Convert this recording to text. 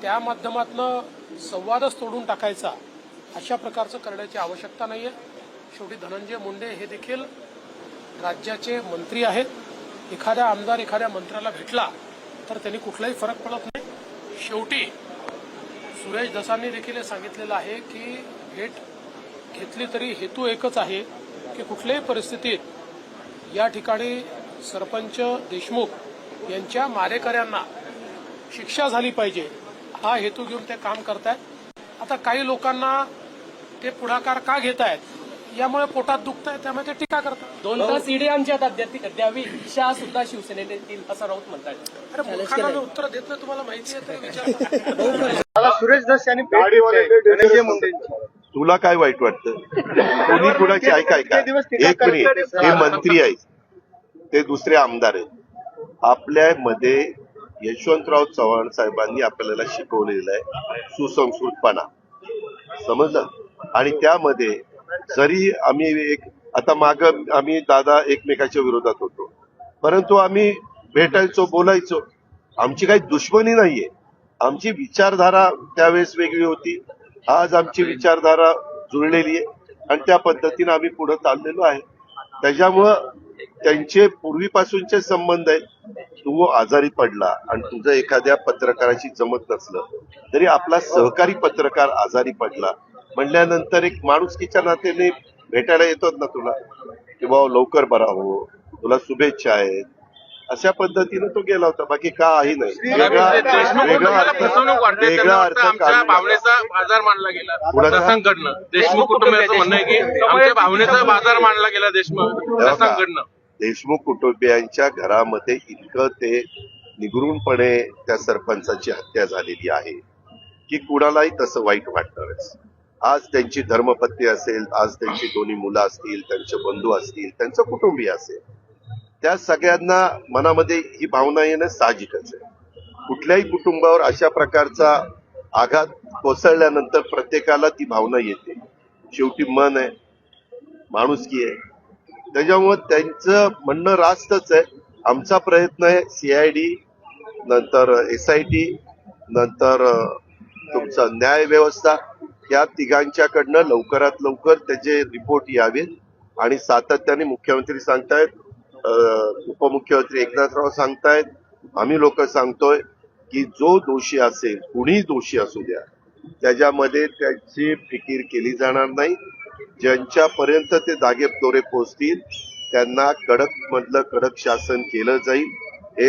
त्या माध्यमातून संवादच तोडून टाकायचा अशा प्रकारचं करण्याची आवश्यकता नाहीये। शेवटी धनंजय मुंडे हे देखील राज्याचे मंत्री आहेत। एखादा आमदार एखाद्या मंत्र्याला भेटला तर त्यांनी कुठलाही फरक पडत नाही। शेवटी सुरेश धसांनी देखील हे सांगितलेलं आहे की भेट घेतली तरी हेतू एकच आहे की कुठल्याही परिस्थितीत या ठिकाणी सरपंच देशमुख यांच्या मारेकऱ्यांना शिक्षा झाली पाहिजे हा हेतू घेऊन ते काम करतायत। आता काही लोकांना ते पुढाकार का घेत आहेत यामुळे पोटात दुखतंय, त्यामुळे ते टीका करतात। 2 तास ईडी आमच्या ताब्यात द्यावी इच्छा सुद्धा शिवसेनेने येतील असं राऊत म्हणतात। अरे मूर्खांना मी उत्तर देत नाही, तुम्हाला माहिती आहे तरी विचार। सुरेश धस यांनी धनंजय मुंडेंची तुला काय वाईट वाटतं? कोणी कुणाची ऐका एक मिनिट, हे मंत्री आहेत, ते दुसरे आमदार आहेत। आपल्यामध्ये यशवंतराव चव्हाण साहेबांनी आपल्याला शिकवलेलं आहे सुसंस्कृतपणा, समजलं? आणि त्यामध्ये जरी आम्ही आता माग आम्ही दादा एकमेकाच्या विरोधात होतो, परंतु आम्ही भेटायचो, बोलायचो, आमची काही दुश्मनी नाहीये। आमची विचारधारा त्यावेळेस वेगळी होती, आज आमची विचारधारा जुळलेली आहे आणि त्या पद्धतीने आम्ही पुढे चाललेलो आहे। त्याच्यामुळं त्यांचे पूर्वीपासूनचे संबंध आहेत। तू आजारी पडला आणि तुझं एखाद्या पत्रकाराशी जमत नसलं तरी आपला सहकारी पत्रकार आजारी पडला म्हणल्यानंतर एक माणुसकीच्या नात्याने भेटायला येतोच ना तुला, की बाबा लवकर बरा हो, तुला शुभेच्छा आहेत, अशा पद्धतीने तो गेला होता। बाकी काही नाही, वेगळा अर्थ आमच्या भावनेचा बाजार मानला गेला दसांकडनं। देशमुख कुटुंबियांचं म्हणणं आहे की आमच्या भावनेचा बाजार मानला गेला दसांकडनं। देशमुख कुटुंबियांच्या घरामध्ये इतकं ते निगरूनपणे त्या सरपंचाची हत्या झालेली आहे की कुणालाही तसं वाईट वाटणारच। आज त्यांची धर्मपत्नी असेल, आज त्यांची दोन्ही मुलं असतील, त्यांचे बंधू असतील, त्यांचं कुटुंबीय असेल, त्या सगळ्यांना मनामध्ये ही भावना येणं साहजिकच आहे। कुठल्याही कुटुंबावर अशा प्रकारचा आघात कोसळल्यानंतर प्रत्येकाला ती भावना येते। शेवटी मन आहे, माणुसकी आहे, त्याच्यामुळे त्यांचं म्हणणं रास्तच आहे। आमचा प्रयत्न आहे CID नंतर SIT नंतर तुमचा न्याय व्यवस्था या तिघांच्याकडनं लवकरात लवकर त्याचे रिपोर्ट यावेत आणि सातत्याने मुख्यमंत्री सांगतायत, उपमुख्यमंत्री एकनाथराव सांगतायत, आम्ही लोक सांगतोय की जो दोषी असेल, कुणीही दोषी असू द्या, त्याच्यामध्ये त्याची फिकीर केली जाणार नाही। ज्यांच्यापर्यंत ते दागेदोरे पोहोचतील त्यांना कडक मधलं कडक शासन केलं जाईल।